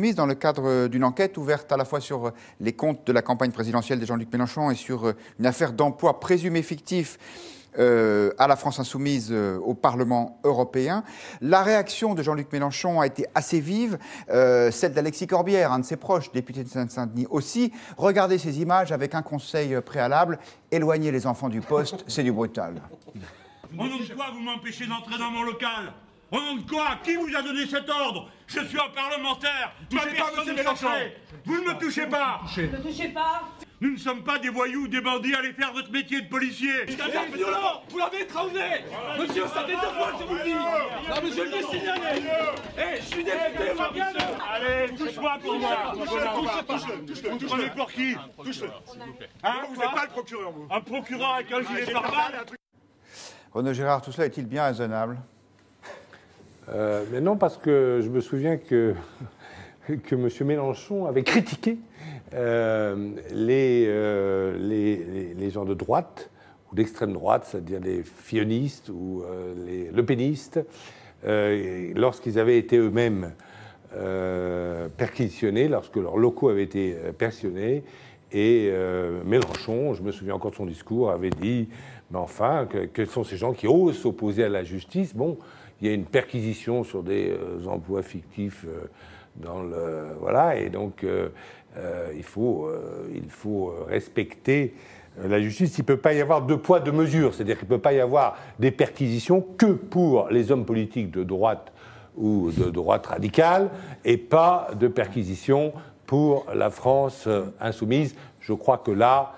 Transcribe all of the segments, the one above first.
Mise dans le cadre d'une enquête ouverte à la fois sur les comptes de la campagne présidentielle de Jean-Luc Mélenchon et sur une affaire d'emploi présumé fictif à la France Insoumise au Parlement européen. La réaction de Jean-Luc Mélenchon a été assez vive, celle d'Alexis Corbière, un de ses proches, député de Seine-Saint-Denis aussi. Regardez ces images avec un conseil préalable, éloignez les enfants du poste, c'est du brutal. Au nom de quoi vous m'empêchez d'entrer dans mon local? Au nom de quoi? Qui vous a donné cet ordre? Je suis un parlementaire. Touchez pas, monsieur Mélenchon. Vous ne me touchez pas. Ne me touchez pas. Nous ne sommes pas des voyous, des bandits. Allez faire votre métier de policier. C'est violent. Vous l'avez étranglé. Monsieur, ça fait 2 fois que je vous le dis. Non, monsieur le signalé. Je suis député, moi. Allez, touche-moi pour moi. Touche-le. Vous prenez pour qui? Touche-le. Hein, vous n'êtes pas le procureur, vous. Un procureur avec un gilet pare-balles? Renaud Gérard, tout cela est-il bien raisonnable? Mais non, parce que je me souviens que M. Mélenchon avait critiqué les gens de droite ou d'extrême droite, c'est-à-dire les fionistes ou les lepénistes, lorsqu'ils avaient été eux-mêmes perquisitionnés, lorsque leurs locaux avaient été perquisitionnés. Et Mélenchon, je me souviens encore de son discours, avait dit « Mais enfin, quels sont ces gens qui osent s'opposer à la justice ?» Bon, il y a une perquisition sur des emplois fictifs dans le... Voilà, et donc il faut respecter la justice. Il ne peut pas y avoir 2 poids, 2 mesures. C'est-à-dire qu'il ne peut pas y avoir des perquisitions que pour les hommes politiques de droite ou de droite radicale et pas de perquisitions pour la France insoumise. Je crois que là...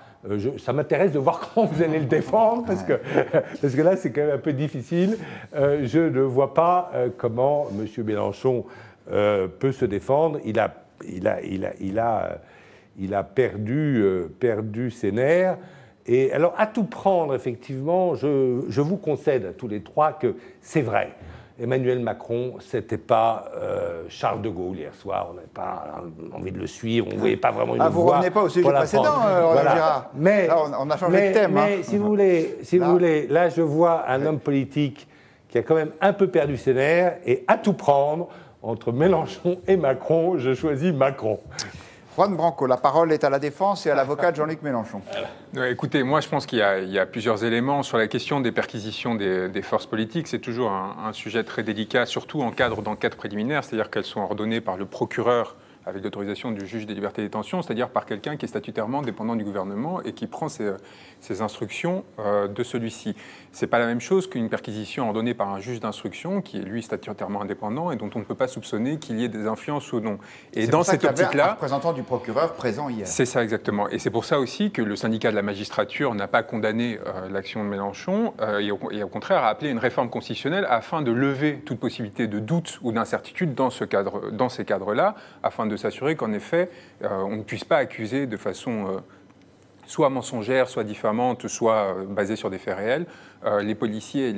ça m'intéresse de voir comment vous allez le défendre, parce que là, c'est quand même un peu difficile. Je ne vois pas comment M. Mélenchon peut se défendre. Il a perdu ses nerfs. Et alors, à tout prendre, effectivement, je vous concède à tous les 3 que c'est vrai. Emmanuel Macron, c'était pas Charles de Gaulle hier soir. On n'avait pas envie de le suivre. On ne voyait pas vraiment une voix. Vous ne revenez pas au sujet précédent, voilà. Gérard. Mais, là, on a changé de thème. Mais si vous voulez, là, je vois un homme politique qui a quand même un peu perdu ses nerfs. Et à tout prendre, entre Mélenchon et Macron, je choisis Macron. Juan Branco, la parole est à la défense et à l'avocat de Jean-Luc Mélenchon. Écoutez, moi je pense qu'il y a plusieurs éléments sur la question des perquisitions des forces politiques. C'est toujours un sujet très délicat, surtout en cadre d'enquête préliminaire, c'est-à-dire qu'elles sont ordonnées par le procureur avec l'autorisation du juge des libertés et détention, c'est-à-dire par quelqu'un qui est statutairement dépendant du gouvernement et qui prend ses instructions de celui-ci. C'est pas la même chose qu'une perquisition ordonnée par un juge d'instruction qui est lui statutairement indépendant et dont on ne peut pas soupçonner qu'il y ait des influences ou non. Et dans cette optique-là, un représentant du procureur présent hier. C'est ça exactement. Et c'est pour ça aussi que le syndicat de la magistrature n'a pas condamné l'action de Mélenchon et au contraire a appelé une réforme constitutionnelle afin de lever toute possibilité de doute ou d'incertitude dans ces cadres-là, afin de s'assurer qu'en effet on ne puisse pas accuser de façon soit mensongère, soit diffamante, soit basée sur des faits réels, les policiers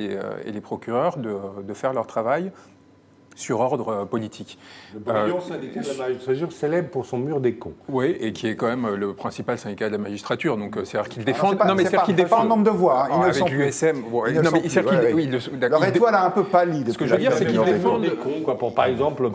et les procureurs de faire leur travail sur ordre politique. Le brillant syndicat de la magistrature célèbre pour son mur des cons. Oui, et qui est quand même le principal syndicat de la magistrature. Donc c'est-à-dire qu'il défend. Non, mais c'est-à-dire qu'il défend un nombre de voix. Ils ne avec sont l'USM. Leur étoile a un peu pâli. Ce que je veux dire, c'est qu'il défend des cons. Par exemple,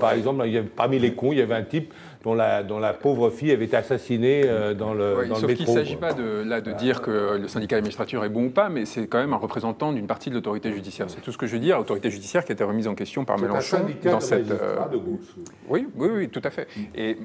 parmi les cons, il y avait un type dont la pauvre fille avait été assassinée dans le métro. Sauf qu'il ne s'agit pas de dire que le syndicat de la magistrature est bon ou pas, mais c'est quand même un représentant d'une partie de l'autorité judiciaire. C'est tout ce que je veux dire. L'autorité judiciaire qui a été remise en question par Mélenchon dans cette. Oui, tout à fait.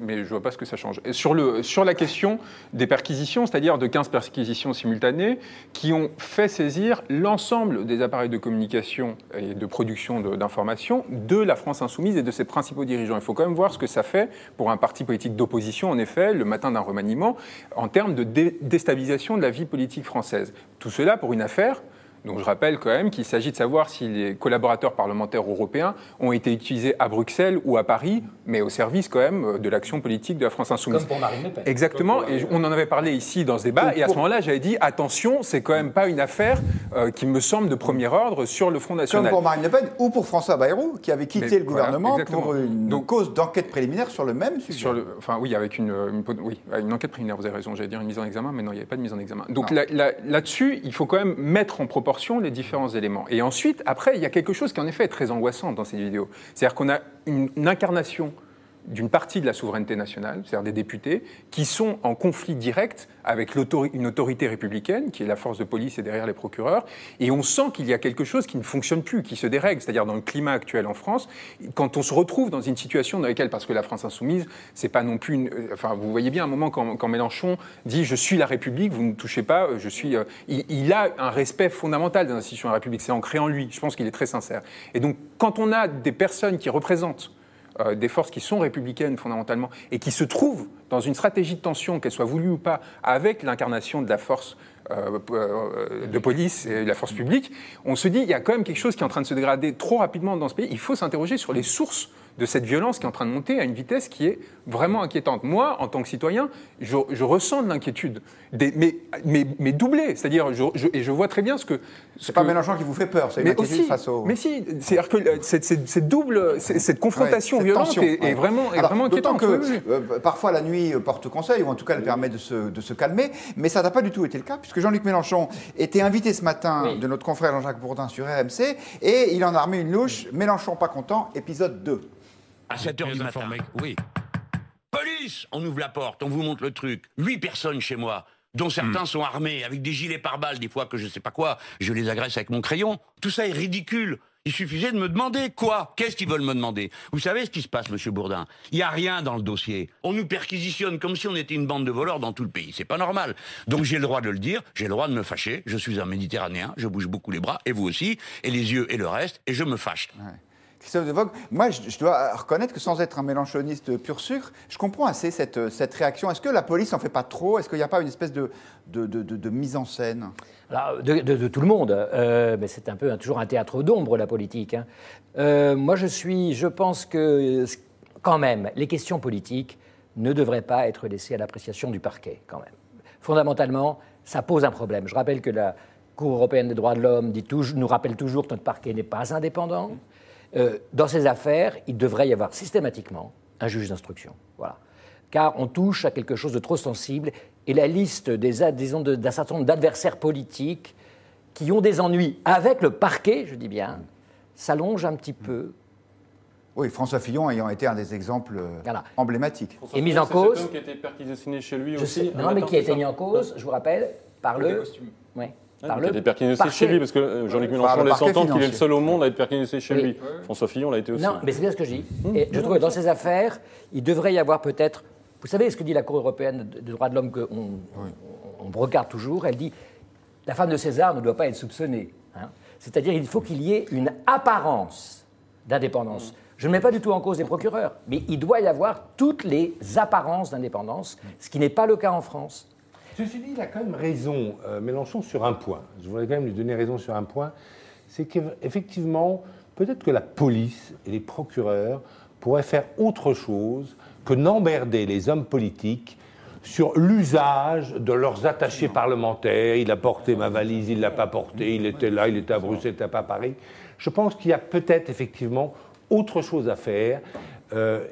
Mais je ne vois pas ce que ça change. Et sur la question des perquisitions, c'est-à-dire de 15 perquisitions simultanées qui ont fait saisir l'ensemble des appareils de communication et de production d'informations de la France Insoumise et de ses principaux dirigeants. Il faut quand même voir ce que ça fait pour un parti politique d'opposition, en effet, le matin d'un remaniement, en termes de déstabilisation de la vie politique française. Tout cela pour une affaire. Donc je rappelle quand même qu'il s'agit de savoir si les collaborateurs parlementaires européens ont été utilisés à Bruxelles ou à Paris, mais au service quand même de l'action politique de la France Insoumise. Comme pour Marine Le Pen. Exactement, et on en avait parlé ici dans ce débat, et à ce moment-là j'avais dit attention, c'est quand même pas une affaire qui me semble de premier ordre sur le Front National. Comme pour Marine Le Pen ou pour François Bayrou, qui avait quitté le gouvernement pour une cause d'enquête préliminaire sur le même sujet. Oui, avec une enquête préliminaire, vous avez raison, j'allais dire une mise en examen, mais non, il n'y avait pas de mise en examen. Donc là-dessus, il faut quand même mettre en proportion les différents éléments. Et ensuite, après, il y a quelque chose qui en effet est très angoissant dans cette vidéo. C'est-à-dire qu'on a une incarnation d'une partie de la souveraineté nationale, c'est-à-dire des députés, qui sont en conflit direct avec une autorité républicaine, qui est la force de police et derrière les procureurs, et on sent qu'il y a quelque chose qui ne fonctionne plus, qui se dérègle, c'est-à-dire dans le climat actuel en France, quand on se retrouve dans une situation dans laquelle, parce que la France insoumise, c'est pas non plus enfin, vous voyez bien à un moment quand Mélenchon dit « je suis la République, vous ne me touchez pas, je suis… » il a un respect fondamental des institutions de la République, c'est ancré en lui, je pense qu'il est très sincère. Et donc, quand on a des personnes qui représentent des forces qui sont républicaines fondamentalement et qui se trouvent dans une stratégie de tension, qu'elle soit voulue ou pas, avec l'incarnation de la force de police et de la force publique, on se dit il y a quand même quelque chose qui est en train de se dégrader trop rapidement dans ce pays. Il faut s'interroger sur les sources de cette violence qui est en train de monter à une vitesse qui est vraiment inquiétante. Moi, en tant que citoyen, je ressens de l'inquiétude, mais doublée. C'est-à-dire, je vois très bien ce que... C'est pas Mélenchon qui vous fait peur, c'est une inquiétude aussi, face au... Mais si, c'est-à-dire que cette confrontation violente est vraiment inquiétante. D'autant que parfois la nuit porte conseil, ou en tout cas elle permet de se calmer, mais ça n'a pas du tout été le cas, puisque Jean-Luc Mélenchon était invité ce matin de notre confrère Jean-Jacques Bourdin sur RMC, et il en a armé une louche, Mélenchon pas content, épisode 2. À 7h du matin. Oui. Police, on ouvre la porte, on vous montre le truc. 8 personnes chez moi, dont certains sont armés, avec des gilets pare-balles, des fois que je sais pas quoi, je les agresse avec mon crayon. Tout ça est ridicule. Il suffisait de me demander quoi. Qu'est-ce qu'ils veulent me demander? Vous savez ce qui se passe, monsieur Bourdin? Il n'y a rien dans le dossier. On nous perquisitionne comme si on était une bande de voleurs dans tout le pays. C'est pas normal. Donc j'ai le droit de le dire, j'ai le droit de me fâcher. Je suis un Méditerranéen, je bouge beaucoup les bras, et vous aussi, et les yeux et le reste, et je me fâche. Ouais. Christophe de Vogue, moi je dois reconnaître que sans être un mélenchoniste pur sucre, je comprends assez cette réaction. Est-ce que la police n'en fait pas trop? Est-ce qu'il n'y a pas une espèce de mise en scène? Alors, de tout le monde, mais c'est un peu toujours un théâtre d'ombre, la politique. Hein. Moi je pense que quand même, les questions politiques ne devraient pas être laissées à l'appréciation du parquet, quand même. Fondamentalement, ça pose un problème. Je rappelle que la Cour européenne des droits de l'homme nous rappelle toujours que notre parquet n'est pas indépendant. Dans ces affaires, il devrait y avoir systématiquement un juge d'instruction. Voilà. Car on touche à quelque chose de trop sensible et la liste d'un certain nombre d'adversaires politiques qui ont des ennuis avec le parquet, je dis bien, s'allonge un petit peu. Oui, François Fillon ayant été un des exemples emblématiques. Et mis en cause. C'est cet homme qui a été perquisitionné chez lui aussi. Non, mais qui a été mis en cause, je vous rappelle, par le. Oui. Il a été perquisitionné chez lui, parce que Jean-Luc Mélenchon laisse entendre qu'il est le seul au monde à être perquisitionné chez lui. François Fillon l'a été aussi. Non, mais c'est bien ce que je dis. Et je trouve que dans ces affaires, il devrait y avoir peut-être... Vous savez ce que dit la Cour européenne des droits de l'homme qu'on regarde toujours? Elle dit « La femme de César ne doit pas être soupçonnée. Hein » C'est-à-dire qu'il faut qu'il y ait une apparence d'indépendance. Je ne mets pas du tout en cause les procureurs, mais il doit y avoir toutes les apparences d'indépendance, ce qui n'est pas le cas en France. Ceci dit, il a quand même raison, Mélenchon, sur un point. Je voudrais quand même lui donner raison sur un point. C'est qu'effectivement, peut-être que la police et les procureurs pourraient faire autre chose que n'emmerder les hommes politiques sur l'usage de leurs attachés parlementaires. Il a porté ma valise, il ne l'a pas portée, il était là, il était à Bruxelles, il n'était pas à Paris. Je pense qu'il y a peut-être effectivement autre chose à faire.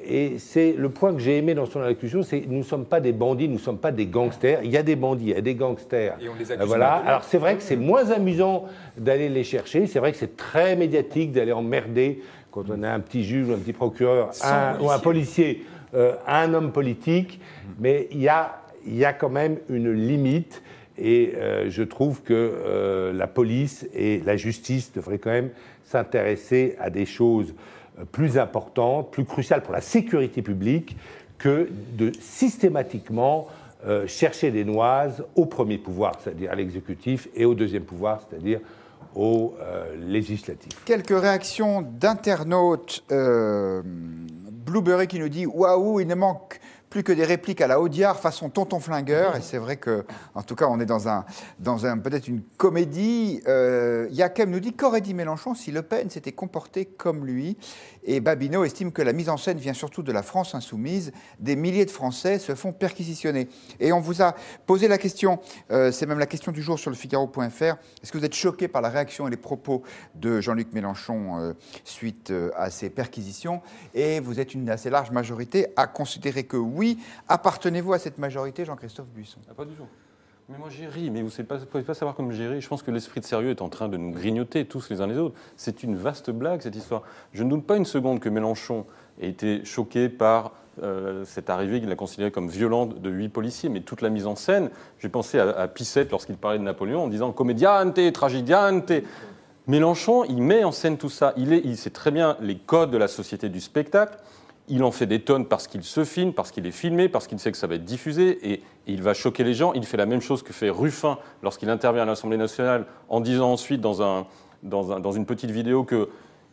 Et c'est le point que j'ai aimé dans son allocution, c'est que nous ne sommes pas des bandits, nous ne sommes pas des gangsters. Il y a des bandits, il y a des gangsters. Et on les accuse voilà. Alors c'est vrai que c'est moins amusant d'aller les chercher. C'est vrai que c'est très médiatique d'aller emmerder quand on a un petit juge ou un petit procureur ou un policier, un homme politique. Mais il y a quand même une limite. Et je trouve que la police et la justice devraient quand même s'intéresser à des choses plus importante, plus cruciale pour la sécurité publique que de systématiquement chercher des noises au premier pouvoir, c'est-à-dire à l'exécutif, et au deuxième pouvoir, c'est-à-dire au législatif. Quelques réactions d'internautes. Blueberry qui nous dit « Waouh, il ne manque plus que des répliques à la Audiard façon tonton flingueur ». Et c'est vrai que, en tout cas, on est dans un peut-être une comédie. Yakem nous dit « Qu'aurait dit Mélenchon si Le Pen s'était comporté comme lui ?» Et Babineau estime que la mise en scène vient surtout de la France insoumise. Des milliers de Français se font perquisitionner. Et on vous a posé la question, c'est même la question du jour sur le Figaro.fr. Est-ce que vous êtes choqué par la réaction et les propos de Jean-Luc Mélenchon suite à ces perquisitions? Et vous êtes une assez large majorité à considérer que oui. Appartenez-vous à cette majorité, Jean-Christophe Buisson? Pas du tout. Mais moi j'ai ri, mais vous ne pouvez pas savoir comme j'ai ri. Je pense que l'esprit de sérieux est en train de nous grignoter tous les uns les autres. C'est une vaste blague cette histoire. Je ne doute pas une seconde que Mélenchon ait été choqué par cette arrivée qu'il a considérée comme violente de 8 policiers, mais toute la mise en scène, j'ai pensé à Pissette lorsqu'il parlait de Napoléon en disant « commediante, tragediante ». Mélenchon, il met en scène tout ça. Il sait très bien les codes de la société du spectacle. Il en fait des tonnes parce qu'il se filme, parce qu'il est filmé, parce qu'il sait que ça va être diffusé, et il va choquer les gens. Il fait la même chose que fait Ruffin lorsqu'il intervient à l'Assemblée nationale, en disant ensuite dans une petite vidéo que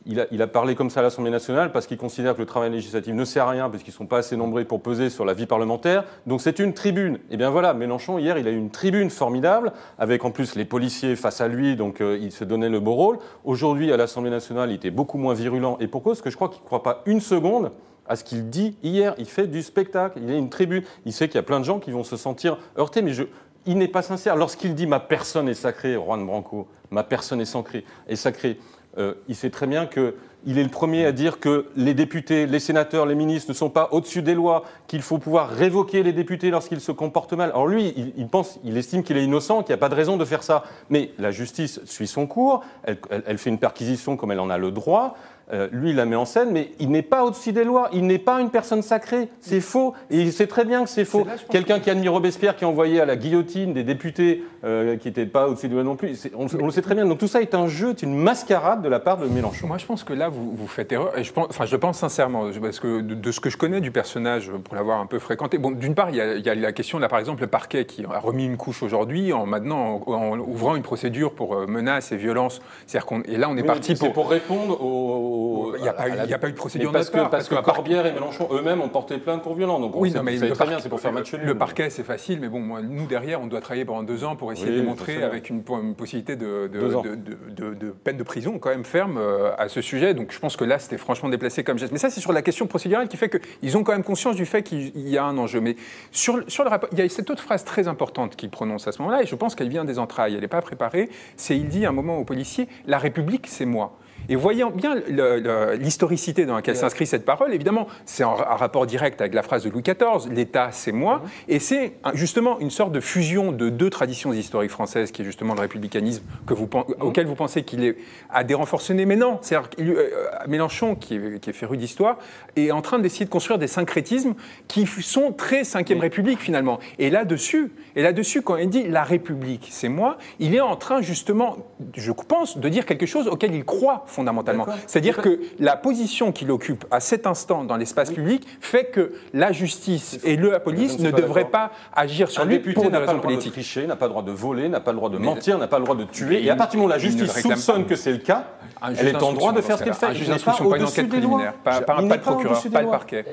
il a parlé comme ça à l'Assemblée nationale parce qu'il considère que le travail législatif ne sert à rien, parce qu'ils ne sont pas assez nombreux pour peser sur la vie parlementaire. Donc c'est une tribune. Et bien voilà, Mélenchon, hier, il a eu une tribune formidable, avec en plus les policiers face à lui, donc il se donnait le beau rôle. Aujourd'hui, à l'Assemblée nationale, il était beaucoup moins virulent. Et pourquoi ? Parce que je crois qu'il ne croit pas une seconde à ce qu'il dit hier. Il fait du spectacle, il a une tribune. Il sait qu'il y a plein de gens qui vont se sentir heurtés, mais il n'est pas sincère. Lorsqu'il dit « ma personne est sacrée », Juan Branco, « ma personne est sacrée », il sait très bien qu'il est le premier à dire que les députés, les sénateurs, les ministres ne sont pas au-dessus des lois, qu'il faut pouvoir révoquer les députés lorsqu'ils se comportent mal. Alors lui, il estime qu'il est innocent, qu'il n'y a pas de raison de faire ça. Mais la justice suit son cours, elle fait une perquisition comme elle en a le droit. Lui, il la met en scène, mais il n'est pas au-dessus des lois, il n'est pas une personne sacrée. C'est faux, et il sait très bien que c'est faux. Quelqu'un qui admire Robespierre, qui a envoyé à la guillotine des députés qui n'étaient pas au-dessus des lois non plus, on le sait très bien. Donc tout ça est un jeu, c'est une mascarade de la part de Mélenchon. Moi, je pense que là, vous faites erreur, et je pense sincèrement, parce que de ce que je connais du personnage, pour l'avoir un peu fréquenté, bon, d'une part, il y a la question, là, par exemple, le parquet qui a remis une couche aujourd'hui, en ouvrant une procédure pour menaces et violences. Et là, on est parti pour... C'est pour répondre aux... Il n'y a pas eu de procédure parce que Corbière et Mélenchon eux-mêmes ont porté plainte pour violence. Donc oui, non, mais très bien, c'est pour faire match nul. Le parquet, c'est facile, mais bon, nous derrière, on doit travailler pendant 2 ans pour essayer de démontrer avec une possibilité de peine de prison quand même ferme à ce sujet. Donc je pense que là, c'était franchement déplacé comme geste. Mais ça, c'est sur la question procédurale qui fait qu'ils ont quand même conscience du fait qu'il y a un enjeu. Mais sur le rapport, il y a cette autre phrase très importante qu'il prononce à ce moment-là, et je pense qu'elle vient des entrailles. Elle n'est pas préparée. Il dit à un moment aux policiers, la République, c'est moi. Et voyant bien l'historicité dans laquelle s'inscrit cette parole, évidemment, c'est en rapport direct avec la phrase de Louis XIV, l'État, c'est moi, et c'est justement une sorte de fusion de 2 traditions historiques françaises, qui est justement le républicanisme, auquel vous pensez qu'il a des renforcenés, mais non, c'est-à-dire Mélenchon, qui est féru d'histoire, est en train d'essayer de construire des syncrétismes qui sont très 5e République, finalement. Et là-dessus, quand il dit « la République, c'est moi », il est en train, justement, je pense, de dire quelque chose auquel il croit fondamentalement. C'est-à-dire que la position qu'il occupe à cet instant dans l'espace public fait que la justice et la police ne devraient pas agir sur lui pour des raisons politiques. Un député n'a pas le droit de tricher, n'a pas le droit de voler, n'a pas le droit de mentir, n'a pas le droit de tuer. Et à partir du moment où la justice soupçonne que c'est le cas, elle est en droit de faire ce qu'elle fait. Un juge d'instruction, pas une enquête préliminaire, pas le procureur, pas le parquet.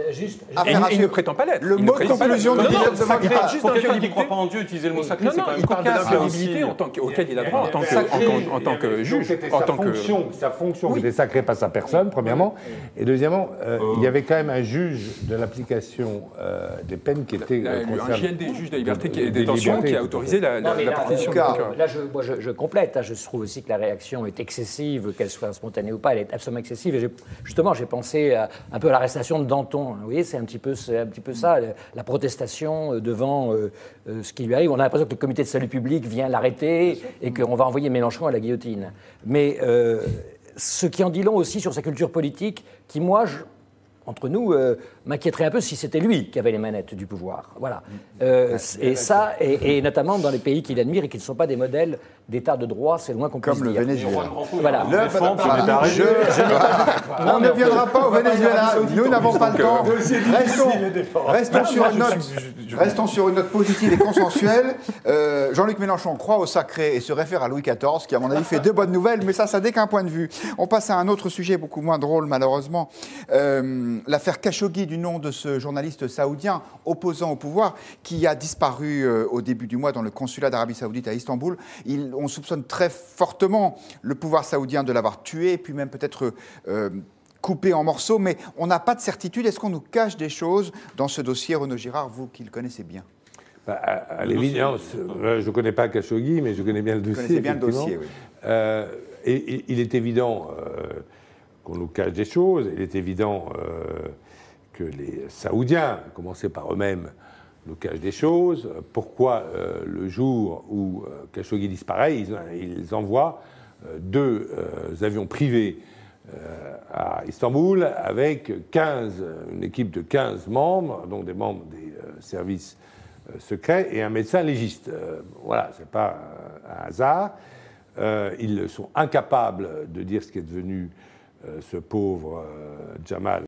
Il ne prétend pas l'être. Le mot de conclusion de pour quelqu'un qui ne croit pas en Dieu, utiliser le mot sacré, c'est quand même cocasse. Il parle de l'inviolabilité auquel il a droit en tant que juge. Sa fonction était sacrée par sa personne, premièrement. Et deuxièmement, il y avait quand même un juge de l'application des peines qui était... Un JLD, juge de la liberté et des détentions, qui a autorisé la partition du procureur. Là, je complète. Je trouve aussi que la réaction est excessive, qu'elle soit spontanée ou pas, elle est absolument excessive. Et justement, j'ai pensé un peu à l'arrestation de Danton. Vous voyez, c'est un petit peu ça, la protestation devant ce qui lui arrive. On a l'impression que le comité de salut public vient l'arrêter et qu'on va envoyer Mélenchon à la guillotine. Mais ce qui en dit long aussi sur sa culture politique, qui, moi, entre nous, m'inquiéterait un peu si c'était lui qui avait les manettes du pouvoir. Voilà. Et notamment dans les pays qu'il admire et qui ne sont pas des modèles d'état de droit, c'est le moins qu'on puisse dire. Comme le Venezuela. Voilà. On ne viendra pas au Venezuela. Nous n'avons pas le temps. Restons sur une note positive et consensuelle. Jean-Luc Mélenchon croit au sacré et se réfère à Louis XIV, qui, à mon avis, fait 2 bonnes nouvelles, mais ça n'est qu'un point de vue. On passe à un autre sujet beaucoup moins drôle, malheureusement. L'affaire Khashoggi, du nom de ce journaliste saoudien opposant au pouvoir, qui a disparu au début du mois dans le consulat d'Arabie Saoudite à Istanbul. On soupçonne très fortement le pouvoir saoudien de l'avoir tué, puis même peut-être coupé en morceaux, mais on n'a pas de certitude. Est-ce qu'on nous cache des choses dans ce dossier, Renaud Girard, vous qui le connaissez bien? À l'évidence, je ne connais pas Khashoggi, mais je connais bien le dossier. Vous connaissez bien le dossier, oui. Et il est évident qu'on nous cache des choses. Il est évident que les Saoudiens, à commencer par eux-mêmes, nous cachent des choses. Pourquoi le jour où Khashoggi disparaît, ils envoient 2 avions privés à Istanbul avec une équipe de 15 membres, donc des membres des services secrets et un médecin légiste. Voilà, c'est pas un hasard. Ils sont incapables de dire ce qui est devenu ce pauvre Jamal